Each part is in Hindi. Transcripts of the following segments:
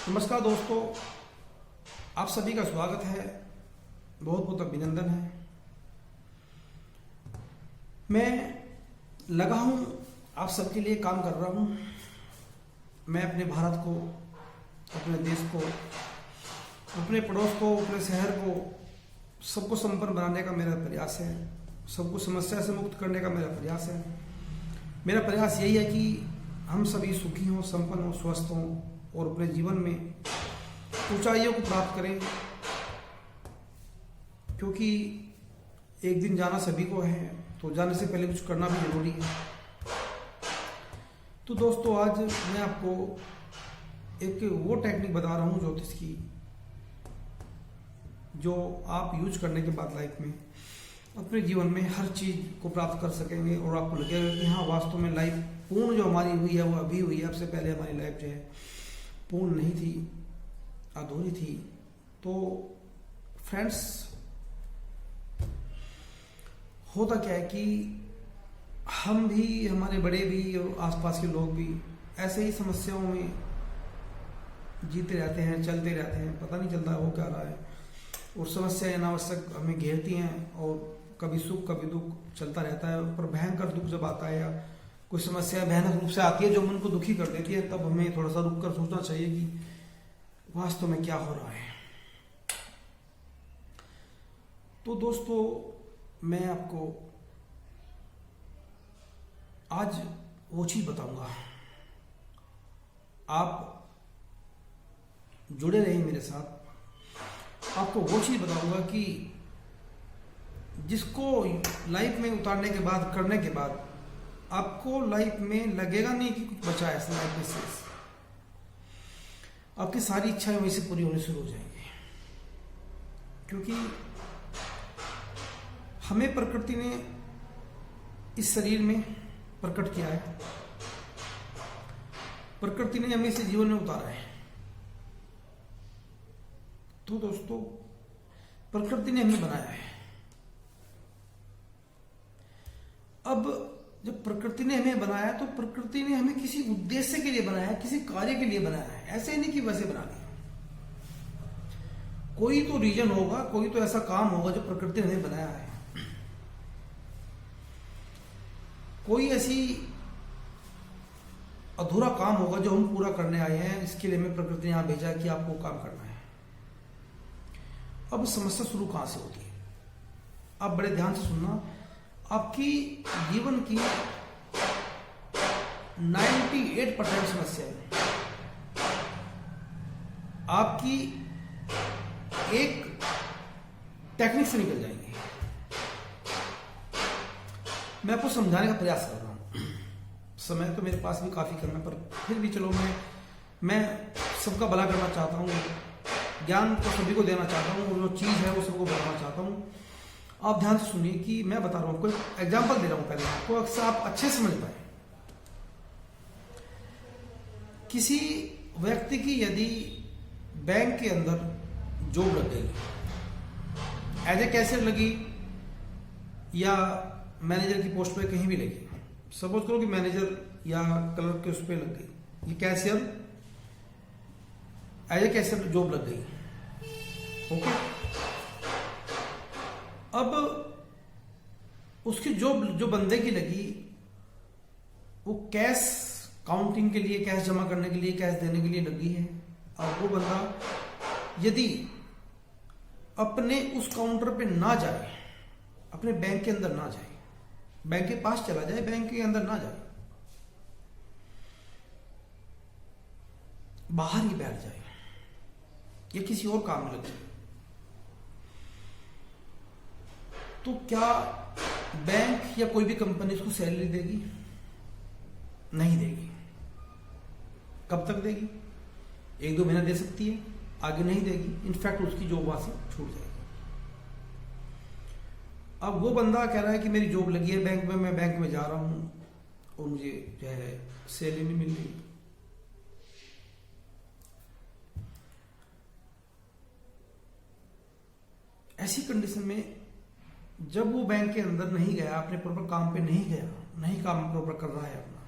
नमस्कार दोस्तों, आप सभी का स्वागत है। बहुत बहुत अभिनंदन है। मैं लगा हूं, आप सबके लिए काम कर रहा हूं। मैं अपने भारत को, अपने देश को, अपने पड़ोस को, अपने शहर को, सबको संपन्न बनाने का मेरा प्रयास है। सबको समस्या से मुक्त करने का मेरा प्रयास है। मेरा प्रयास यही है कि हम सभी सुखी हों, संपन्न हों, स्वस्थ हों और अपने जीवन में ऊंचाइयों को प्राप्त करें, क्योंकि एक दिन जाना सभी को है, तो जाने से पहले कुछ करना भी जरूरी है। तो दोस्तों, आज मैं आपको एक वो टेक्निक बता रहा हूँ ज्योतिष की, जो आप यूज करने के बाद लाइफ में अपने जीवन में हर चीज को प्राप्त कर सकेंगे और आपको लगेगा कि हाँ, वास्तव में लाइफ पूर्ण जो हमारी हुई है वो अभी हुई है। आपसे पहले हमारी लाइफ जो है पूर्ण नहीं थी, अधूरी थी। तो फ्रेंड्स, होता क्या है कि हम भी, हमारे बड़े भी और आसपास के लोग भी ऐसे ही समस्याओं में जीते रहते हैं, चलते रहते हैं, पता नहीं चलता हो क्या रहा है। और समस्याएं अनावश्यक हमें घेरती हैं और कभी सुख कभी दुख चलता रहता है। पर भयंकर दुख जब आता है या कोई समस्या भयानक रूप से आती है जो मन को दुखी कर देती है, तब हमें थोड़ा सा रुक कर सोचना चाहिए कि वास्तव में क्या हो रहा है। तो दोस्तों, मैं आपको आज वो चीज बताऊंगा। आप जुड़े रहिए मेरे साथ। आपको वो चीज बताऊंगा कि जिसको लाइफ में उतारने के बाद, करने के बाद आपको लाइफ में लगेगा नहीं कि कुछ बचा है ऐसा लाइफ में शेष। आपकी सारी इच्छाएं वहीं से पूरी होनी शुरू हो जाएंगी, क्योंकि हमें प्रकृति ने इस शरीर में प्रकट किया है। प्रकृति ने हमें इस जीवन में उतारा है। तो दोस्तों, प्रकृति ने हमें बनाया है। अब जब प्रकृति ने हमें बनाया, तो प्रकृति ने हमें किसी उद्देश्य के लिए बनाया है, किसी कार्य के लिए बनाया है। ऐसे नहीं कि वैसे बना लिया। कोई तो रीजन होगा, कोई तो ऐसा काम होगा जो प्रकृति ने हमें बनाया है। कोई ऐसी अधूरा काम होगा जो हम पूरा करने आए हैं, इसके लिए हमें प्रकृति ने यहां भेजा है कि आपको काम करना है। अब समस्या शुरू कहां से होती है, आप बड़े ध्यान से सुनना। आपकी जीवन की 98% समस्याएं आपकी एक टेक्निक से निकल जाएंगी। मैं आपको समझाने का प्रयास कर रहा हूं। समय तो मेरे पास भी काफी कम है, पर फिर भी चलो, मैं सबका भला करना चाहता हूं। ज्ञान तो सभी को देना चाहता हूं, और जो चीज है वो सबको बताना चाहता हूं। आप ध्यान से सुनिए कि मैं बता रहा हूं, कोई एग्जांपल दे रहा हूं पहले आपको, अक्सर आप अच्छे समझ पाए। किसी व्यक्ति की यदि बैंक के अंदर जॉब लग गई, एज ए कैशियर लगी या मैनेजर की पोस्ट पे कहीं भी लगी, सपोज करो कि मैनेजर या क्लर्क के उस पर लग गई, ये cashier, as a cashier job लग गई। ओके, अब उसकी जो बंदे की लगी, वो कैश काउंटिंग के लिए, कैश जमा करने के लिए, कैश देने के लिए लगी है। और वो बंदा यदि अपने उस काउंटर पे ना जाए, अपने बैंक के अंदर ना जाए, बैंक के पास चला जाए, बैंक के अंदर ना जाए, बाहर ही बैठ जाए या किसी और काम में लग जाए, तो क्या बैंक या कोई भी कंपनी उसको सैलरी देगी? नहीं देगी। कब तक देगी? 1-2 महीना दे सकती है, आगे नहीं देगी। इनफैक्ट उसकी जॉब वहां से छूट जाएगी। अब वो बंदा कह रहा है कि मेरी जॉब लगी है बैंक में, मैं बैंक में जा रहा हूं और मुझे जो है सैलरी नहीं मिल रही। ऐसी कंडीशन में जब वो बैंक के अंदर नहीं गया, अपने प्रॉपर काम पे नहीं गया, नहीं काम प्रॉपर कर रहा है अपना,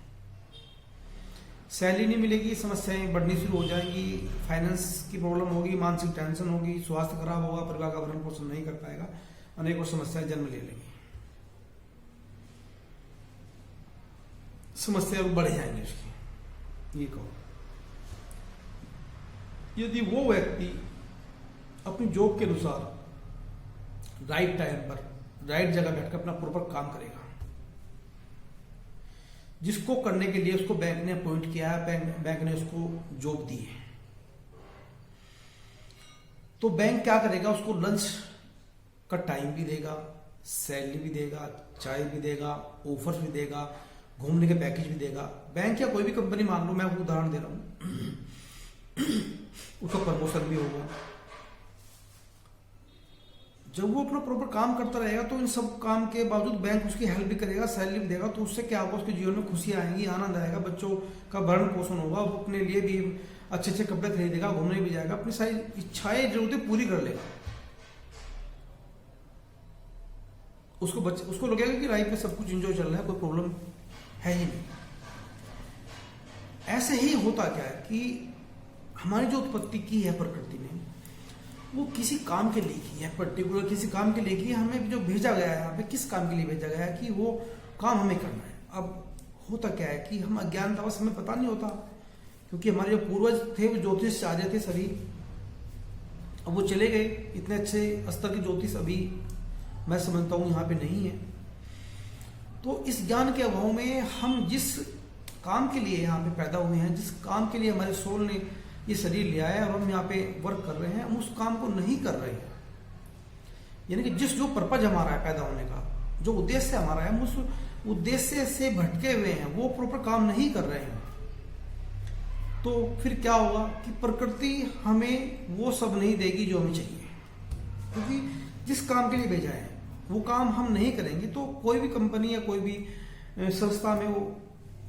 सैलरी नहीं मिलेगी, समस्याएं बढ़नी शुरू हो जाएंगी, फाइनेंस की प्रॉब्लम होगी, मानसिक टेंशन होगी, स्वास्थ्य खराब होगा, परिवार का भरण पोषण नहीं कर पाएगा, अनेकों समस्याएं जन्म ले लेंगी, समस्याएं बढ़ जाएंगी उसकी। ये कहो, यदि वो व्यक्ति अपनी जॉब के अनुसार राइट टाइम पर राइट जगह बैठकर अपना प्रॉपर काम करेगा, जिसको करने के लिए उसको बैंक ने अपॉइंट किया है, बैंक ने उसको जॉब दी है, तो बैंक क्या करेगा, उसको लंच का टाइम भी देगा, सैलरी भी देगा, चाय भी देगा, ऑफर्स भी देगा, घूमने के पैकेज भी देगा। बैंक या कोई भी कंपनी, मान लो मैं आपको उदाहरण दे रहा हूं, उसका प्रमोशन भी होगा। जब वो अपना प्रॉपर काम करता रहेगा तो इन सब काम के बावजूद बैंक उसकी हेल्प भी करेगा, सैलरी भी देगा, तो उससे क्या होगा, उसके जीवन में खुशियां आएंगी, आनंद आएगा, बच्चों का भरण पोषण होगा, वो अपने लिए भी अच्छे अच्छे कपड़े खरीदेगा, घूमने भी जाएगा, अपनी सारी इच्छाएं जरूरतें पूरी कर लेगा। उसको लगेगा कि लाइफ में सब कुछ एंजॉय चल रहा है, कोई प्रॉब्लम है ही नहीं। ऐसे ही होता क्या है कि हमारी जो उत्पत्ति की है प्रकृति ने, वो किसी काम के लिए की है, पर्टिकुलर किसी काम के लिए की है। हमें जो भेजा गया है यहाँ पे, किस काम के लिए भेजा गया है कि वो काम हमें करना है। अब होता क्या है कि हम अज्ञानतावश, हमें पता नहीं होता, क्योंकि हमारे जो पूर्वज थे वो ज्योतिष से आ जाते सभी, अब वो चले गए, इतने अच्छे स्तर के ज्योतिष अभी मैं समझता हूँ यहाँ पे नहीं है। तो इस ज्ञान के अभाव में हम जिस काम के लिए यहाँ पे पैदा हुए हैं, जिस काम के लिए हमारे सोल ने ये शरीर लिया है और हम यहाँ पे वर्क कर रहे हैं, हम उस काम को नहीं कर रहे हैं। यानी कि जो पर्पज हमारा है पैदा होने का, जो उद्देश्य हमारा है, हम उस उद्देश्य से भटके हुए हैं, वो प्रॉपर काम नहीं कर रहे हैं। तो फिर क्या होगा कि प्रकृति हमें वो सब नहीं देगी जो हमें चाहिए, क्योंकि जिस काम के लिए भेजा है वो काम हम नहीं करेंगे तो कोई भी कंपनी या कोई भी संस्था में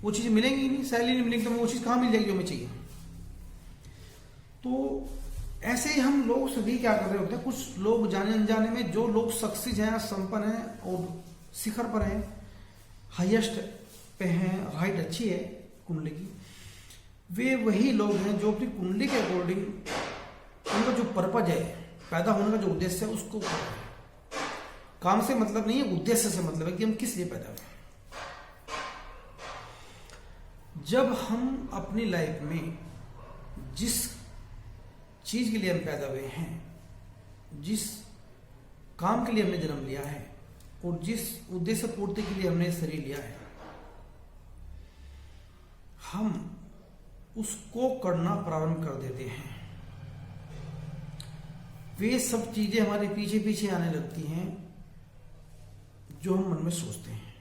वो चीज़ मिलेंगी नहीं, सैलरी नहीं मिलेगी, तो वो चीज़ कहाँ मिल जाएगी जो हमें चाहिए। तो ऐसे ही हम लोग सभी क्या कर रहे होते हैं, कुछ लोग जाने अनजाने में, जो लोग सक्सेस हैं, संपन्न हैं और शिखर पर हैं, हाईएस्ट पे हैं, हाइट अच्छी है कुंडली की, वे वही लोग हैं जो अपनी कुंडली के अकॉर्डिंग उनका जो पर्पज है, पैदा होने का जो उद्देश्य है, उसको कर रहे हैं। काम से मतलब नहीं है, उद्देश्य से मतलब है कि हम किस लिए पैदा हुए। जब हम अपनी लाइफ में जिस चीज के लिए हम पैदा हुए हैं, जिस काम के लिए हमने जन्म लिया है और जिस उद्देश्य पूर्ति के लिए हमने शरीर लिया है, हम उसको करना प्रारंभ कर देते हैं। वे सब चीजें हमारे पीछे पीछे आने लगती हैं जो हम मन में सोचते हैं,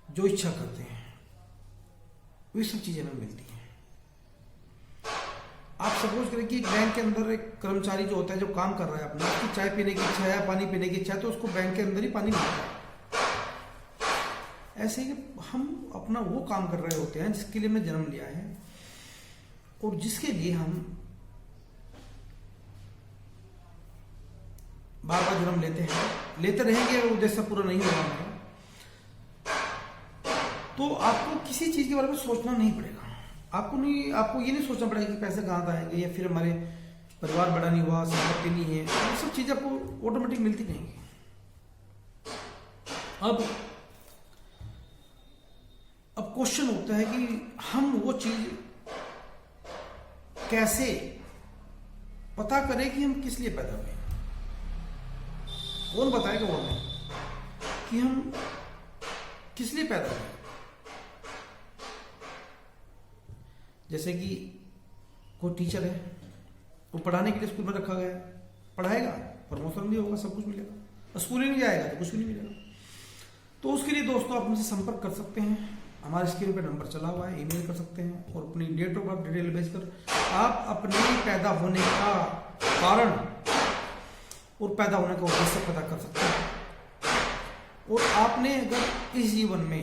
जो इच्छा करते हैं, वे सब चीजें हमें मिलती हैं। आप सपोज करें कि बैंक के अंदर एक कर्मचारी जो होता है, जो काम कर रहा है अपना, उसकी चाय पीने की इच्छा है, पानी पीने की इच्छा है, तो उसको बैंक के अंदर ही पानी मिलता है। ऐसे ही हम अपना वो काम कर रहे होते हैं जिसके लिए हमने जन्म लिया है और जिसके लिए हम बार बार जन्म लेते रहेंगे और उद्देश्य पूरा नहीं होगा हमारा, तो आपको किसी चीज के बारे में सोचना नहीं पड़ेगा। आपको ये नहीं सोचना पड़ेगा कि पैसे कहाँ से आएंगे, या फिर हमारे परिवार बड़ा नहीं हुआ, संपत्ति नहीं है, ये सब चीजें आपको ऑटोमेटिक मिलती रहेंगी। अब क्वेश्चन होता है कि हम वो चीज कैसे पता करें कि हम किस लिए पैदा हुए। कौन बताएगा वो हमें कि हम किस लिए पैदा हुए। जैसे कि कोई टीचर है, वो पढ़ाने के लिए स्कूल में रखा गया है, पढ़ाएगा, प्रमोशन भी होगा, सब कुछ मिलेगा। स्कूल ही नहीं जाएगा तो कुछ भी नहीं मिलेगा। तो उसके लिए दोस्तों आप मुझसे संपर्क कर सकते हैं, हमारे स्क्रीन पे नंबर चला हुआ है, ईमेल कर सकते हैं और अपनी डेट ऑफ बर्थ डिटेल भेजकर आप अपने पैदा होने का कारण और पैदा होने का उद्देश्य पता कर सकते हैं। और आपने अगर इस जीवन में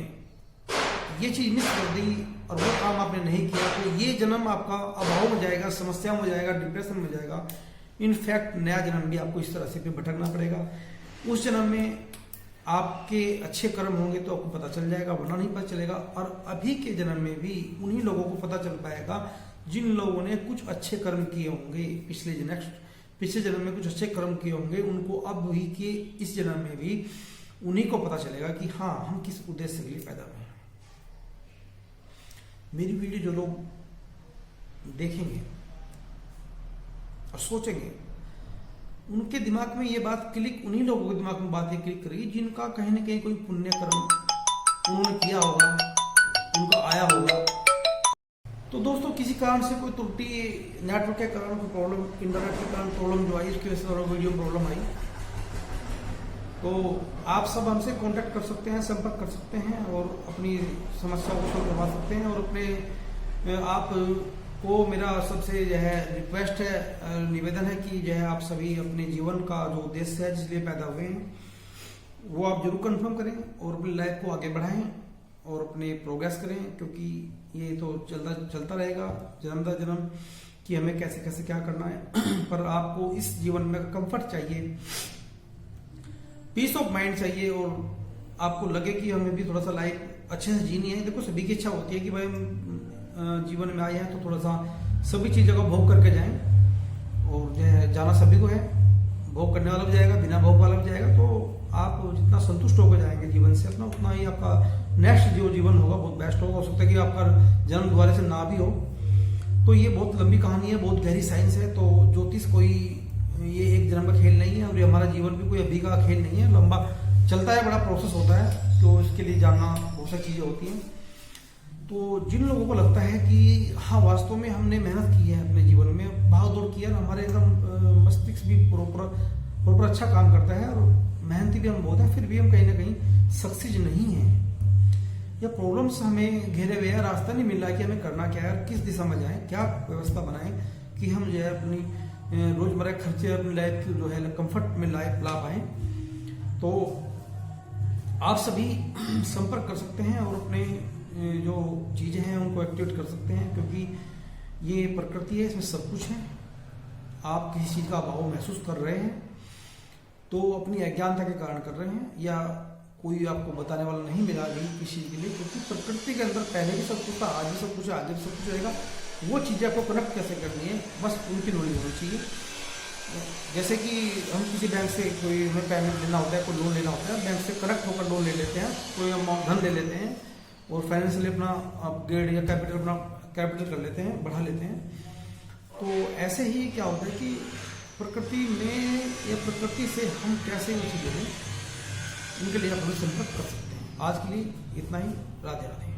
ये चीज मिस कर दी और वो काम आपने नहीं किया, तो ये जन्म आपका अभाव में जाएगा, समस्या में जाएगा, डिप्रेशन में जाएगा। इनफैक्ट नया जन्म भी आपको इस तरह से फिर भटकना पड़ेगा। उस जन्म में आपके अच्छे कर्म होंगे तो आपको पता चल जाएगा, वरना नहीं पता चलेगा। और अभी के जन्म में भी उन्हीं लोगों को पता चल पाएगा जिन लोगों ने कुछ अच्छे कर्म किए होंगे पिछले जन्म में कुछ अच्छे कर्म किए होंगे। उनको अब भी के इस जन्म में भी उन्हीं को पता चलेगा कि हाँ, हम किस उद्देश्य के लिए पैदा हुए हैं। मेरी वीडियो जो लोग देखेंगे और सोचेंगे, उनके दिमाग में ये बात क्लिक, उन्हीं लोगों के दिमाग में बात ये क्लिक करेगी जिनका कहीं ना कहीं कोई पुण्य कर्म उन्होंने किया होगा, उनका आया होगा। तो दोस्तों, किसी कारण से कोई त्रुटि, नेटवर्क के कारण कोई प्रॉब्लम, इंटरनेट के कारण प्रॉब्लम जो आई, उसकी वजह से वीडियो प्रॉब्लम आई, तो आप सब हमसे कांटेक्ट कर सकते हैं, संपर्क कर सकते हैं और अपनी समस्या को सॉल्व करवा सकते हैं। और अपने आप को मेरा सबसे जो है रिक्वेस्ट है, निवेदन है कि जो है आप सभी अपने जीवन का जो उद्देश्य है, जिसलिए पैदा हुए हैं, वो आप जरूर कंफर्म करें और अपनी लाइफ को आगे बढ़ाएं और अपने प्रोग्रेस करें। क्योंकि ये तो चलता रहेगा जन्म दर जन्म कि हमें कैसे कैसे क्या करना है। पर आपको इस जीवन में कंफर्ट चाहिए, पीस ऑफ माइंड चाहिए, और आपको लगे कि हमें भी थोड़ा सा लाइफ अच्छे से जीनी है। देखो, सभी की इच्छा होती है कि भाई हम जीवन में आए हैं तो थोड़ा सा सभी चीजों का भोग करके जाएं, और जो है जाना सभी को है, भोग करने वाला भी जाएगा, बिना भोग वाला भी जाएगा। तो आप जितना संतुष्ट होकर जाएंगे जीवन से अपना, उतना ही आपका नेक्स्ट जो जीवन होगा बहुत बेस्ट होगा। हो सकता है कि आपका जन्म दोबारा से ना भी हो। तो ये बहुत लंबी कहानी है, बहुत गहरी साइंस है। तो ज्योतिष कोई ये एक जन्म का खेल नहीं है, और ये हमारा जीवन भी कोई अभी का खेल नहीं है, लंबा चलता है, बड़ा प्रोसेस होता है। तो इसके लिए जानना बहुत सारी चीजें होती हैं। तो जिन लोगों को लगता है कि हाँ, वास्तव में हमने मेहनत की है, अपने जीवन में भाग दौड़ किया, हमारे एकदम मस्तिष्क भी प्रॉपर अच्छा काम करता है और मेहनती भी हम बहुत हैं, फिर भी हम कहीं ना कहीं सक्सेस नहीं है, या प्रॉब्लम्स हमें घेरे हुए हैं, रास्ता नहीं मिल रहा है कि हमें करना क्या है, किस दिशा में जाएं, क्या व्यवस्था बनाएं कि हम जो है अपनी रोजमर्रा खर्चे, अपनी लाइफ की जो है कंफर्ट में लाइफ ला पाए। तो आप सभी संपर्क कर सकते हैं और अपने जो चीजें हैं उनको एक्टिवेट कर सकते हैं, क्योंकि ये प्रकृति है, इसमें सब कुछ है। आप किसी चीज का अभाव महसूस कर रहे हैं तो अपनी अज्ञानता के कारण कर रहे हैं, या कोई आपको बताने वाला नहीं मिला अभी किसी के लिए, क्योंकि प्रकृति के अंदर पहले भी सब कुछ था, आज भी सब कुछ है, आगे भी सब कुछ रहेगा। वो चीजें आपको कनेक्ट कैसे करनी है, बस उनकी नॉलेज होनी चाहिए। जैसे कि हम किसी बैंक से कोई हमें पेमेंट लेना होता है, कोई लोन लेना होता है, बैंक से कनेक्ट होकर लोन ले लेते हैं, कोई अमाउंट धन ले लेते हैं और फाइनेंशियली अपना अपग्रेड या कैपिटल कर लेते हैं, बढ़ा लेते हैं। तो ऐसे ही क्या होता है कि प्रकृति में या प्रकृति से हम कैसे वो चीजें हैं, उनके लिए आप हमें संपर्क कर सकते हैं। आज के लिए इतना ही। राधे राधे।